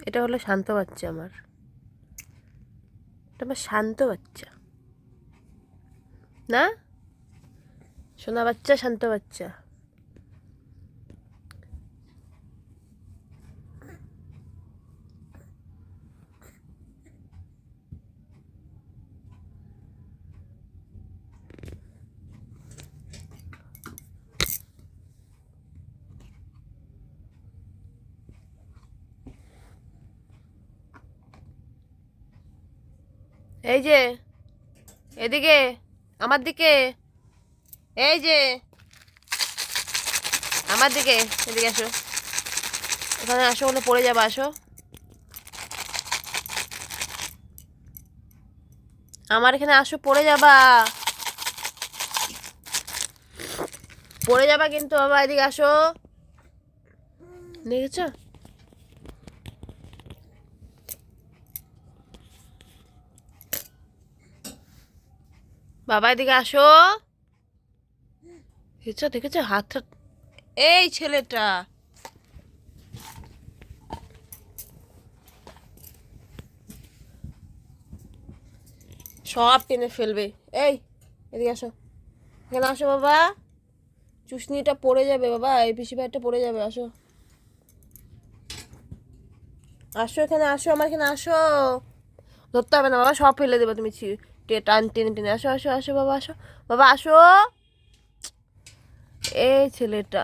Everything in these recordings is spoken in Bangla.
এটা হলো শান্ত বাচ্চা আমার, এটা আমার শান্ত বাচ্চা না, সোনা বাচ্চা, শান্ত বাচ্চা। এই যে এদিকে, আমার দিকে, এই যে আমার দিকে, এদিকে আসো, এখানে আসো, ওখানে পড়ে যাবা, আসো, আমার এখানে আসো, পড়ে যাবা, পড়ে যাবা কিন্তু বাবা, এদিকে আসো, দেখেছো? বাবা এদিকে আসো, দেখেছো দেখেছো হাতটা, এই ছেলেটা সব টেনে ফেলবে। এই এদিকে আসো, এখানে আসো বাবা, চুষনিটা পড়ে যাবে বাবা, এই পিসি ভাইটা পড়ে যাবে, আসো, আসো এখানে আসো, আমার এখানে আসো, ধরতে হবে না বাবা, সব ফেলে দেবে তুমি, টান টেনে টেনে, আসো আসো আসো বাবা, আসো বাবা, আসো, এই ছেলেটা,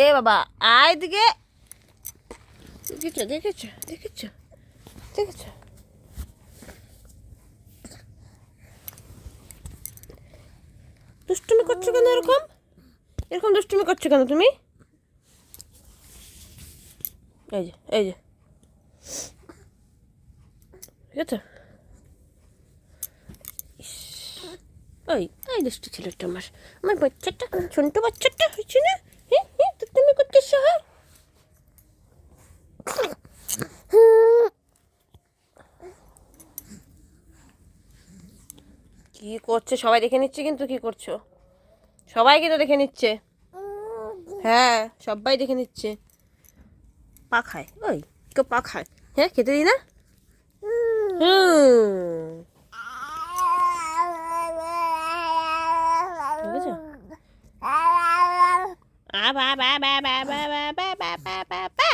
এ বাবা আয় দিকে, দেখেছো দেখেছো দেখেছো দেখেছো, দুষ্টুমি করছো কেন এরকম, এরকম দুষ্টুমি করছো কেন তুমি? এই যে এই যে, ঠিক আছে, ওই ওই দুষ্টু ছেলেটা আমার বাচ্চাটা, ছোট্ট বাচ্চাটা হয়েছে না, হ্যাঁ হ্যাঁ, তো তুমি করতেছো, হ্যাঁ, কি করছে সবাই দেখে নিচ্ছে কিন্তু, কি করছো সবাই কিন্তু দেখে নিচ্ছে, হ্যাঁ সবাই দেখে নিচ্ছে, পা খায়, ওই কেউ পা খায়, হ্যাঁ খেতে দিই না, হুম, বুঝেছো? আ বা বা বা বা বা বা বা বা বা বা